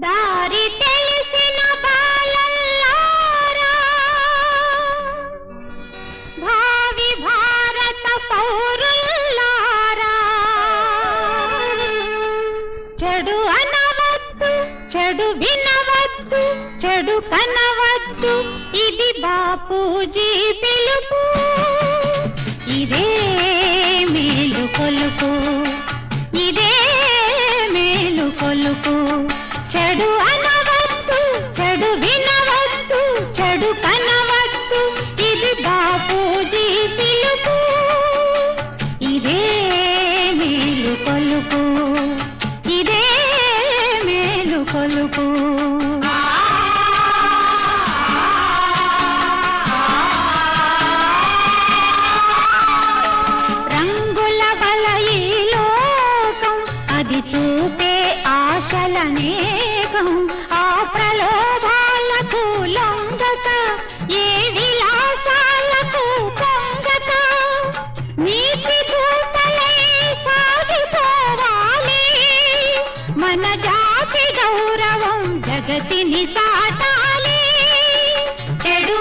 దారి తెలిసిన బాలల్లారా, భావి భారత పౌరుల్లారా, చెడు అనవద్దు, చెడు వినవద్దు, చెడు కనవద్దు, ఇది బాపూజీ పిలుపు. ఇదే మేలు కొలుపు, ఇదే మేలు కొలుపు. చెడు అనవద్దు, చెడు వినవద్దు, చెడు కనవద్దు, ఇది బాపూజీ పిలుపు. ఇదే మేలు కొలుపు, ఇదే మేలు కొలుపు. రంగుల బల ఈ లోకం, అది చూపే ఆశలనేకం. ఆ ప్రలోభాలకు లొంగక, ఏ విలాసాలకు పొంగక, నీతి దూతలై సాగిపోవాలి. మన జాతి గౌరవం జగతిని చాటాలి. చెడు